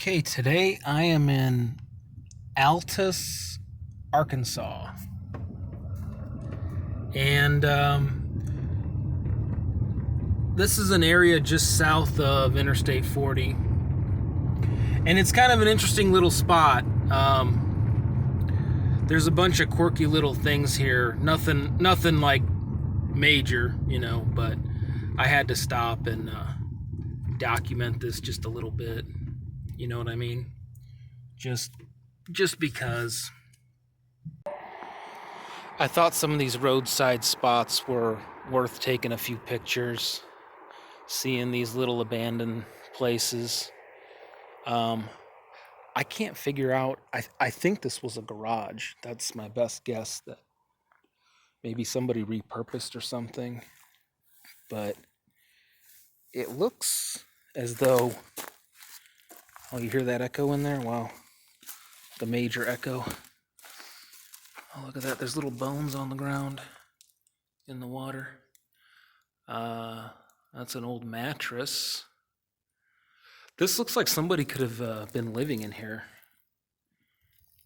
Okay, today I am in Altus, Arkansas. And this is an area just south of Interstate 40. And it's kind of an interesting little spot. There's a bunch of quirky little things here. Nothing like major, but I had to stop and document this just a little bit. You know what I mean? Just because I thought some of these roadside spots were worth taking a few pictures, seeing these little abandoned places. I can't figure out, I think this was a garage. That's my best guess, that maybe somebody repurposed or something. But it looks as though, oh, you hear that echo in there? Wow, the major echo. Oh, look at that. There's little bones on the ground in the water. That's an old mattress. This looks like somebody could have been living in here.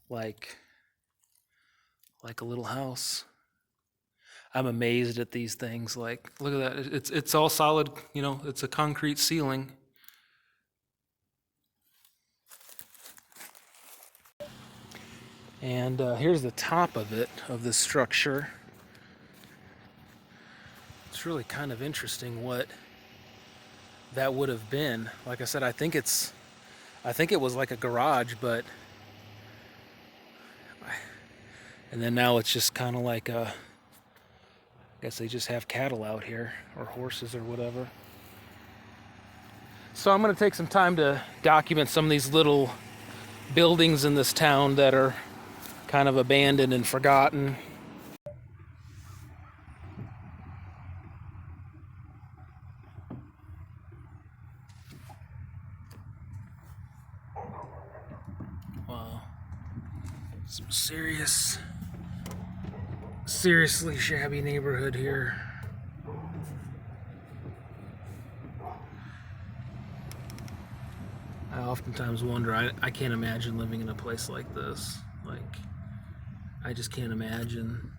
Like a little house. I'm amazed at these things. Like, look at that. It's all solid, it's a concrete ceiling. And here's the top of this structure. It's really kind of interesting what that would have been. Like I said, I think it was like a garage, but and then now it's just kind of like I guess they just have cattle out here, or horses or whatever. So I'm going to take some time to document some of these little buildings in this town that are kind of abandoned and forgotten. Wow. Some seriously shabby neighborhood here. I oftentimes wonder, I can't imagine living in a place like this. Like, I just can't imagine.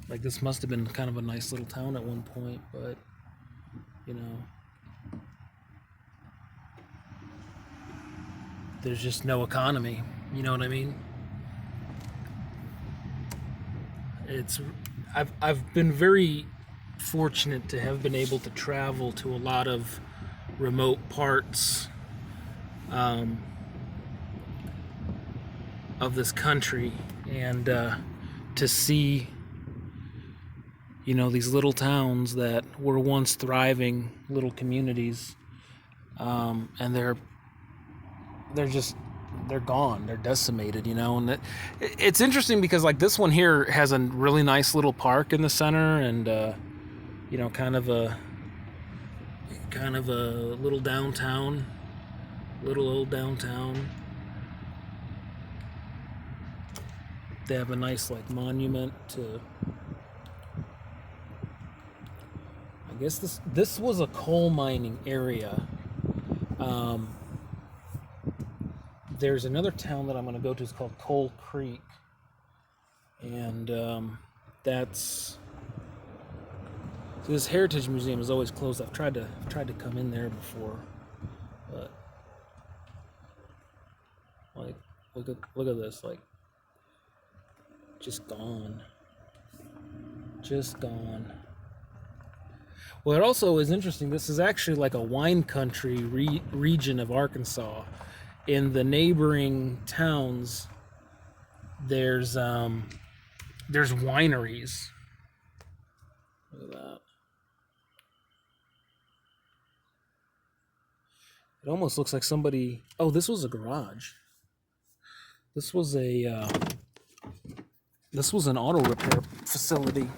Like, this must have been kind of a nice little town at one point, but, there's just no economy. You know what I mean? I've been very fortunate to have been able to travel to a lot of remote parts of this country, and to see these little towns that were once thriving little communities, and they're gone, they're decimated, and it's interesting because, like, this one here has a really nice little park in the center, and kind of a little downtown, little old downtown. They have a nice, like, monument to, I guess this was a coal mining area. There's another town that I'm going to go to. It's called Coal Creek, and this Heritage Museum is always closed. I've tried to come in there before, but like, look at this, like, just gone. Well, it also is interesting. This is actually like a wine country region of Arkansas. In the neighboring towns, there's wineries. Look at that. It almost looks like somebody. Oh, this was a garage. This was an auto repair facility.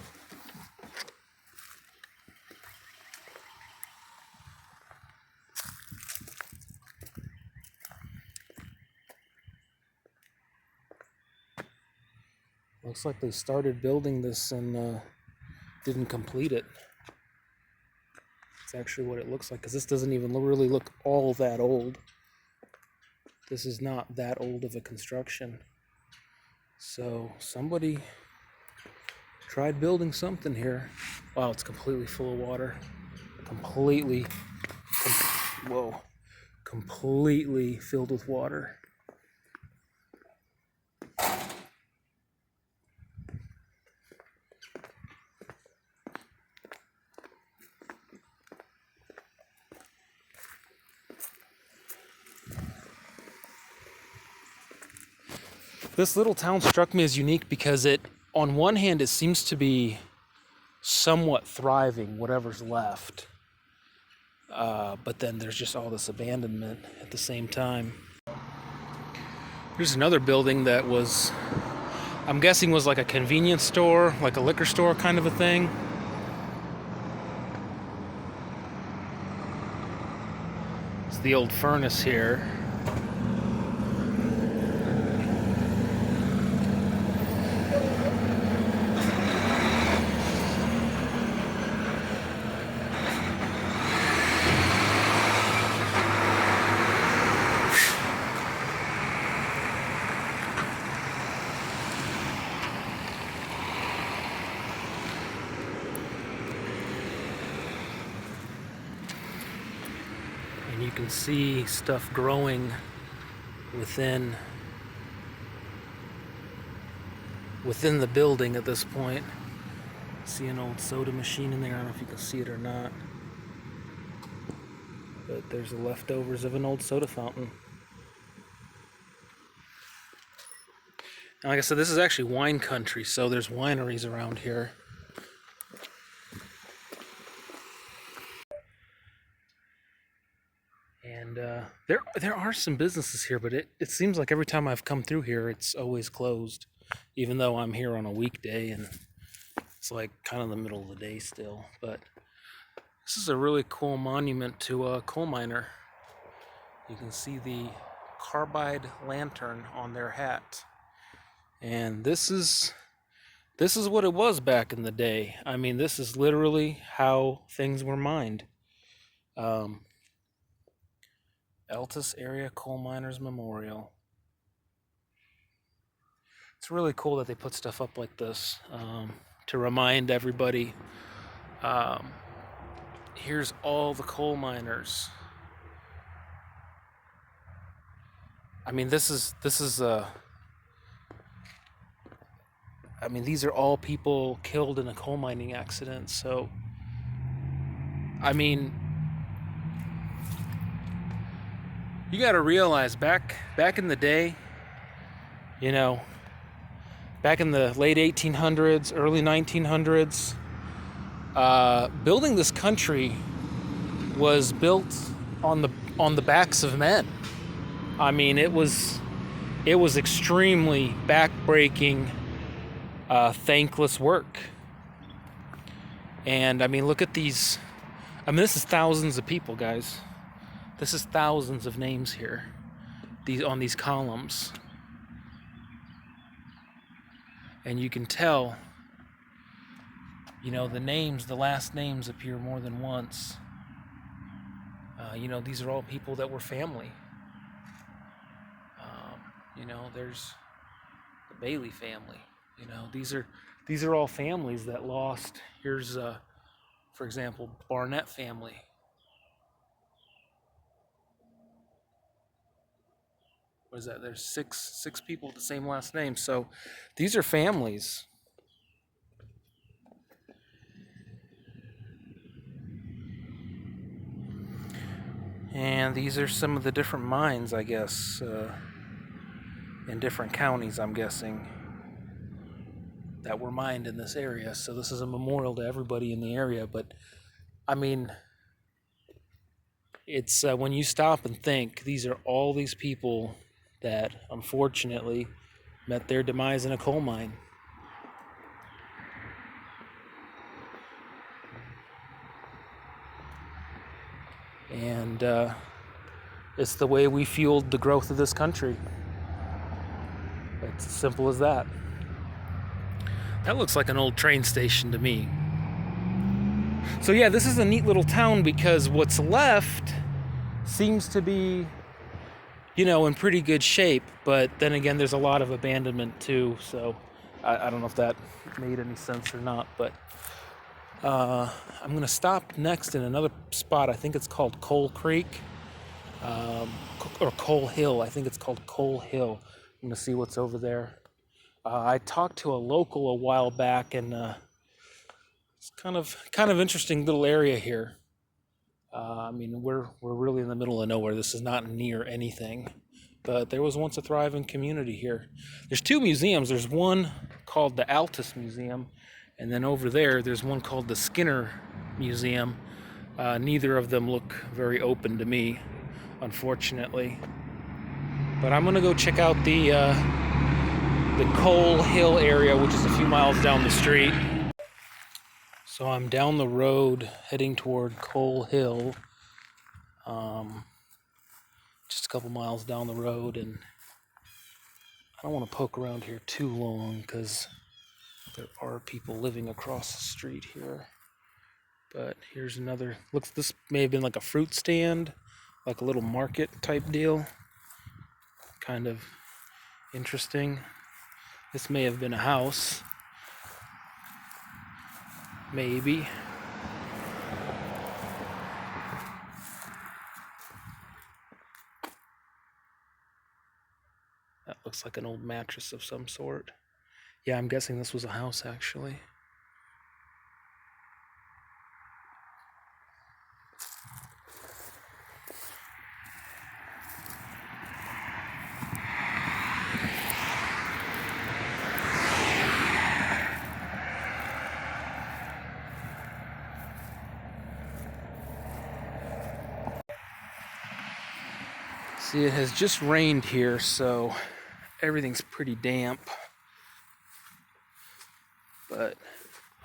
Looks like they started building this and didn't complete it. It's actually what it looks like, because this doesn't even really look all that old. This is not that old of a construction. So somebody tried building something here. Wow, it's completely full of water. Completely filled with water. This little town struck me as unique because on one hand, it seems to be somewhat thriving, whatever's left. But then there's just all this abandonment at the same time. Here's another building that was, I'm guessing, was like a convenience store, like a liquor store kind of a thing. It's the old furnace here. And you can see stuff growing within the building at this point. See an old soda machine in there. I don't know if you can see it or not. But there's the leftovers of an old soda fountain. And like I said, this is actually wine country, so there's wineries around here. And there are some businesses here, but it seems like every time I've come through here, it's always closed, even though I'm here on a weekday and it's like kind of the middle of the day still. But this is a really cool monument to a coal miner. You can see the carbide lantern on their hat. And this is what it was back in the day. I mean, this is literally how things were mined. Altus Area Coal Miners Memorial. It's really cool that they put stuff up like this to remind everybody. Here's all the coal miners. I mean, these are all people killed in a coal mining accident. So, I mean, you got to realize back in the day, you know, back in the late 1800s, early 1900s, building this country was built on the backs of men. I mean, it was extremely backbreaking, thankless work. And I mean, look at these. I mean, this is thousands of people, guys. This is thousands of names here, on these columns. And you can tell, you know, the last names appear more than once. You know, these are all people that were family. You know, there's the Bailey family. You know, these are all families that lost. Here's, for example, Barnett family. What is that? There's six people with the same last name. So these are families. And these are some of the different mines, I guess, in different counties, I'm guessing, that were mined in this area. So this is a memorial to everybody in the area. But I mean, it's when you stop and think, these are all these people that unfortunately met their demise in a coal mine. And it's the way we fueled the growth of this country. It's as simple as that. That looks like an old train station to me. So yeah, this is a neat little town because what's left seems to be in pretty good shape, but then again, there's a lot of abandonment too, so I don't know if that made any sense or not, but I'm going to stop next in another spot. I think it's called Coal Creek, or Coal Hill. I think it's called Coal Hill. I'm going to see what's over there. I talked to a local a while back, and it's kind of interesting little area here. I mean, we're really in the middle of nowhere. This is not near anything, but there was once a thriving community here. There's two museums. There's one called the Altus Museum, and then over there's one called the Skinner Museum. Neither of them look very open to me, unfortunately. But I'm gonna go check out the Coal Hill area, which is a few miles down the street. So I'm down the road heading toward Coal Hill, just a couple miles down the road, and I don't want to poke around here too long because there are people living across the street here. But here's another, looks, this may have been like a fruit stand, like a little market type deal. Kind of interesting. This may have been a house. Maybe. That looks like an old mattress of some sort. Yeah, I'm guessing this was a house actually. See, it has just rained here, so everything's pretty damp. But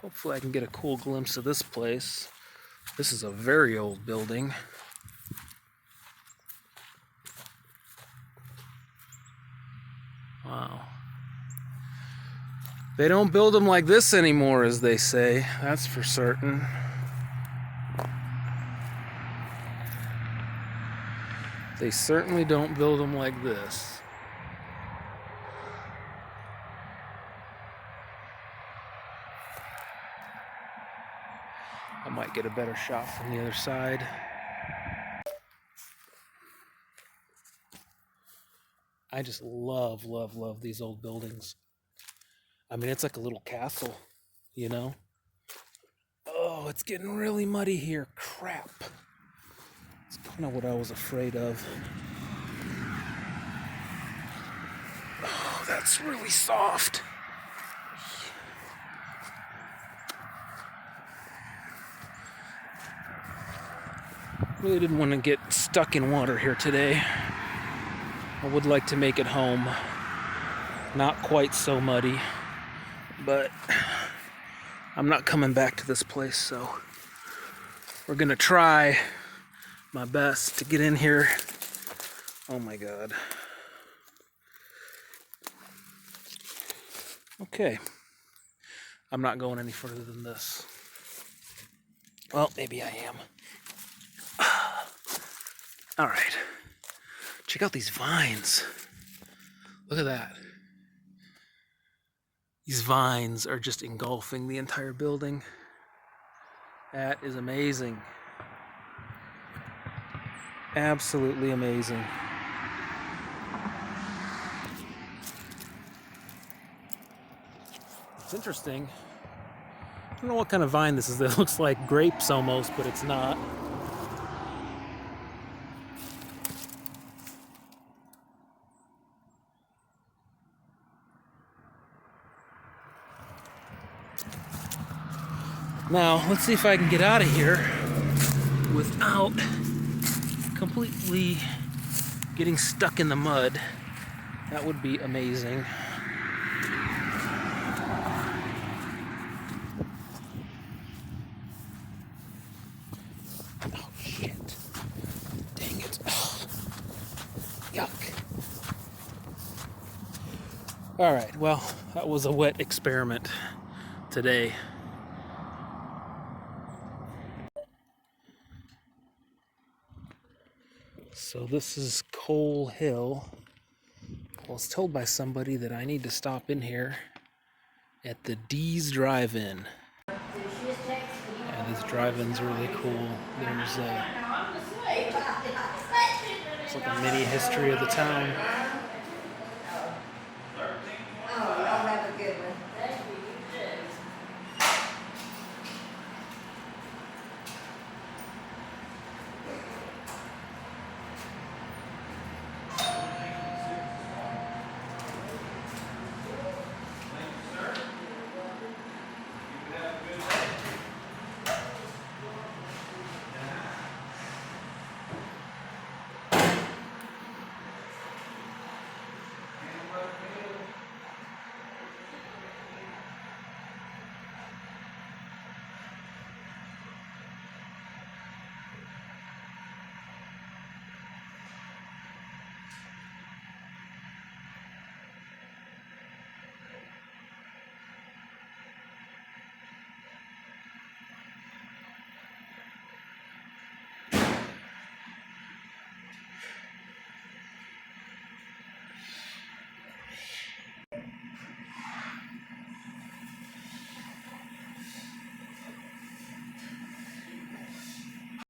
hopefully I can get a cool glimpse of this place. This is a very old building. Wow. They don't build them like this anymore, as they say. That's for certain. They certainly don't build them like this. I might get a better shot from the other side. I just love, love, love these old buildings. I mean, it's like a little castle, you know? Oh, it's getting really muddy here. Crap. It's kind of what I was afraid of. Oh, that's really soft. Really didn't want to get stuck in water here today. I would like to make it home. Not quite so muddy, but I'm not coming back to this place, so we're gonna try my best to get in here. Oh my God. Okay. I'm not going any further than this. Well, maybe I am. All right. Check out these vines. Look at that. These vines are just engulfing the entire building. That is amazing. Absolutely amazing. It's interesting. I don't know what kind of vine this is. It looks like grapes almost, but it's not. Now, let's see if I can get out of here without completely getting stuck in the mud. That would be amazing. Oh, shit. Dang it. Oh, yuck. All right, well, that was a wet experiment today. So this is Cole Hill. I was told by somebody that I need to stop in here at the D's Drive-In. Yeah, this drive-in's really cool. There's it's like a mini history of the town.